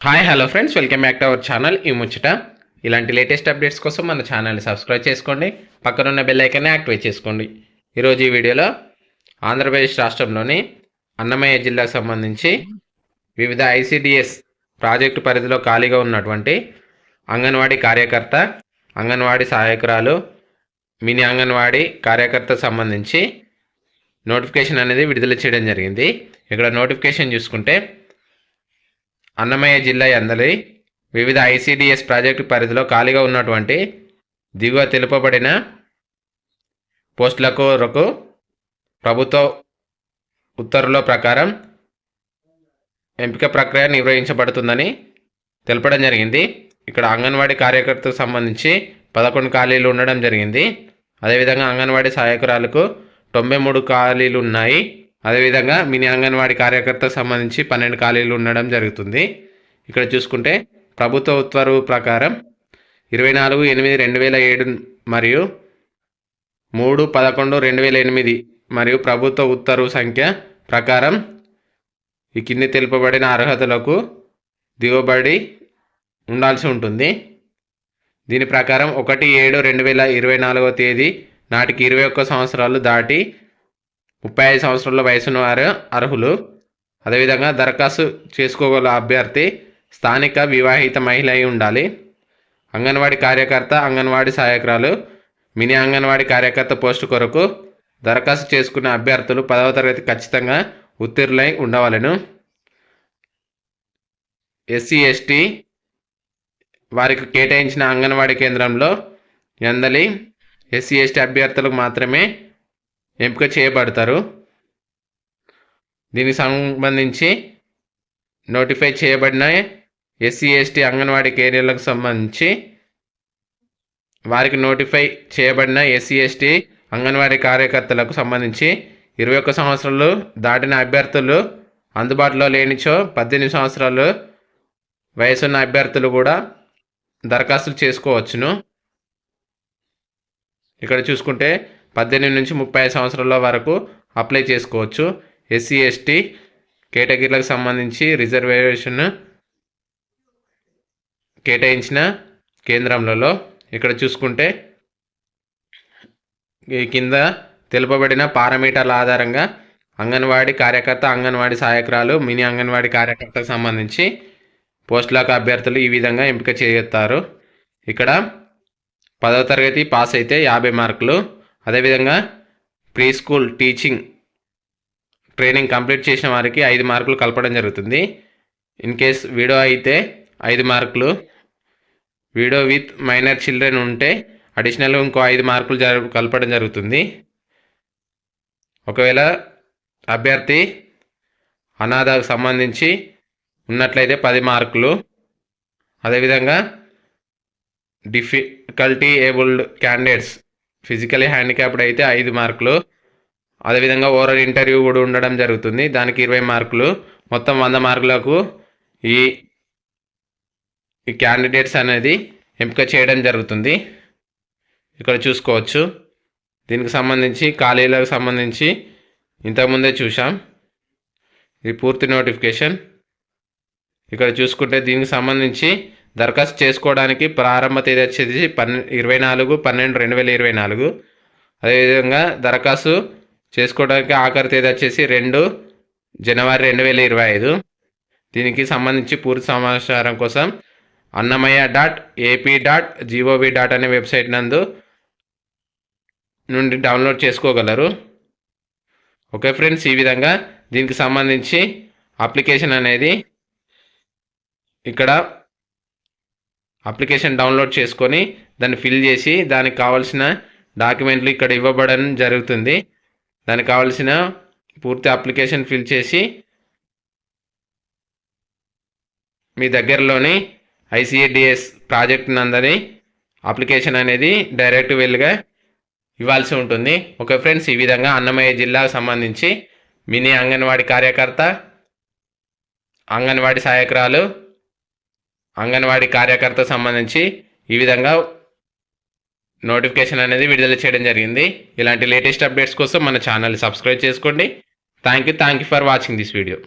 Hi hello friends, welcome back to our channel ఈ ముచ్చట. ఇలాంటి లేటెస్ట్ అప్డేట్స్ కోసం మన ఛానల్ని సబ్స్క్రైబ్ చేసుకోండి, పక్కనున్న బెల్ ఐకాన్ని యాక్టివేట్ చేసుకోండి. ఈరోజు ఈ వీడియోలో ఆంధ్రప్రదేశ్ రాష్ట్రంలోని అన్నమయ్య జిల్లాకు సంబంధించి వివిధ ఐసిడిఎస్ ప్రాజెక్టు పరిధిలో ఖాళీగా ఉన్నటువంటి అంగన్వాడీ కార్యకర్త, అంగన్వాడీ సహాయకురాలు, మినీ అంగన్వాడీ కార్యకర్త సంబంధించి నోటిఫికేషన్ అనేది విడుదల చేయడం జరిగింది. ఇక్కడ నోటిఫికేషన్ చూసుకుంటే అన్నమయ్య జిల్లా యందలి వివిధ ఐసిడిఎస్ ప్రాజెక్టు పరిధిలో ఖాళీగా ఉన్నటువంటి దిగువ తెలుపబడిన పోస్టుల కొరకు ప్రభుత్వ ఉత్తర్వుల ప్రకారం ఎంపిక ప్రక్రియ నిర్వహించబడుతుందని తెలపడం జరిగింది. ఇక్కడ అంగన్వాడీ కార్యకర్తకు సంబంధించి 11 ఖాళీలు ఉండడం జరిగింది. అదేవిధంగా అంగన్వాడీ సహాయకురాలకు 93 ఖాళీలు ఉన్నాయి. అదేవిధంగా మినీ అంగన్వాడీ కార్యకర్తకు సంబంధించి 12 ఖాళీలు ఉండడం జరుగుతుంది. ఇక్కడ చూసుకుంటే ప్రభుత్వ ఉత్తర్వు ప్రకారం 24/8/2007 మరియు 3/11/2008 మరియు ప్రభుత్వ ఉత్తర్వు సంఖ్య ప్రకారం ఈ కింది తెలుపబడిన అర్హతలకు దిగుబడి ఉండాల్సి ఉంటుంది. దీని ప్రకారం 1/7/2024 తేదీ నాటికి 21 సంవత్సరాలు దాటి 35 సంవత్సరాల వయసున్న వారు అర్హులు. అదేవిధంగా దరఖాస్తు చేసుకోగల అభ్యర్థి స్థానిక వివాహిత మహిళ అయి ఉండాలి. అంగన్వాడీ కార్యకర్త, అంగన్వాడీ సహాయకురాలు, మినీ అంగన్వాడీ కార్యకర్త పోస్టు కొరకు దరఖాస్తు చేసుకున్న అభ్యర్థులు 10వ తరగతి ఖచ్చితంగా ఉత్తీర్ణులై ఉండవలెను. SC/ST వారికి కేటాయించిన అంగన్వాడీ కేంద్రంలో యందలి SC/ST అభ్యర్థులకు మాత్రమే ఎంపిక చేయబడతారు. దీనికి సంబంధించి నోటిఫై చేయబడిన SC/ST అంగన్వాడీ కేరియర్లకు సంబంధించి వారికి నోటిఫై చేయబడిన SC/ST అంగన్వాడీ కార్యకర్తలకు సంబంధించి 21 సంవత్సరాలు దాటిన అభ్యర్థులు అందుబాటులో లేనిచో 18 సంవత్సరాలు వయసున్న అభ్యర్థులు కూడా దరఖాస్తులు చేసుకోవచ్చును. ఇక్కడ చూసుకుంటే 18 నుంచి 30 సంవత్సరాల వరకు అప్లై చేసుకోవచ్చు. SC/ST కేటగిరీలకు సంబంధించి రిజర్వేషన్ కేటాయించిన కేంద్రములలో ఇక్కడ చూసుకుంటే ఈ కింద తెలుపబడిన పారామీటర్ల ఆధారంగా అంగన్వాడీ కార్యకర్త, అంగన్వాడీ సహాయకురాలు, మినీ అంగన్వాడీ కార్యకర్తకు సంబంధించి పోస్టులకు అభ్యర్థులు ఈ విధంగా ఎంపిక చేస్తారు. ఇక్కడ 10వ తరగతి పాస్ అయితే 50 మార్కులు, అదేవిధంగా pre school teaching training complete చేసిన వారికి 5 మార్కులు కలపడం జరుగుతుంది. ఇన్ కేస్ విడో అయితే 5 మార్కులు, విడో విత్ మైనర్ చిల్డ్రన్ ఉంటే అడిషనల్ ఇంకో 5 మార్కులు కలపడం జరుగుతుంది. ఒకవేళ అభ్యర్థి అనాథకు సంబంధించి ఉన్నట్లయితే 10 మార్కులు, అదేవిధంగా difficulty abled candidates physically handicapped అయితే 5 మార్కులు, అదేవిధంగా ఓరల్ ఇంటర్వ్యూ కూడా ఉండడం జరుగుతుంది, దానికి 20 మార్కులు. మొత్తం 100 మార్కులకు ఈ క్యాండిడేట్స్ అనేది ఎంపిక చేయడం జరుగుతుంది. ఇక్కడ చూసుకోవచ్చు. దీనికి సంబంధించి ఖాళీలకు సంబంధించి ఇంతకుముందే చూసాం. ఇది పూర్తి నోటిఫికేషన్. ఇక్కడ చూసుకుంటే దీనికి సంబంధించి దరఖాస్తు చేసుకోవడానికి ప్రారంభ తేదీ వచ్చేది 24/12/2024. అదేవిధంగా దరఖాస్తు చేసుకోవడానికి ఆఖరి తేదీ వచ్చేసి 2 జనవరి 2025. దీనికి సంబంధించి పూర్తి సమాచారం కోసం annamaya.ap.gov. అనే వెబ్సైట్ నుండి డౌన్లోడ్ చేసుకోగలరు. ఓకే ఫ్రెండ్స్, ఈ విధంగా దీనికి సంబంధించి అప్లికేషన్ అనేది ఇక్కడ అప్లికేషన్ డౌన్లోడ్ చేసుకొని దాన్ని ఫిల్ చేసి దానికి కావాల్సిన డాక్యుమెంట్లు ఇక్కడ ఇవ్వబడడం జరుగుతుంది. దానికి కావాల్సిన పూర్తి అప్లికేషన్ ఫిల్ చేసి మీ దగ్గరలోని ICDS ప్రాజెక్ట్ నందని అప్లికేషన్ అనేది డైరెక్ట్ వెళ్ళగా ఇవ్వాల్సి ఉంటుంది. ఓకే ఫ్రెండ్స్, ఈ విధంగా అన్నమయ్య జిల్లాకు సంబంధించి మినీ అంగన్వాడీ కార్యకర్త, అంగన్వాడీ సహాయకురాలు, అంగన్వాడీ కార్యకర్త సంబంధించి ఈ విధంగా నోటిఫికేషన్ అనేది విడుదల చేయడం జరిగింది. ఇలాంటి లేటెస్ట్ అప్డేట్స్ కోసం మన ఛానల్ని సబ్స్క్రైబ్ చేసుకోండి. Thank you for watching this video.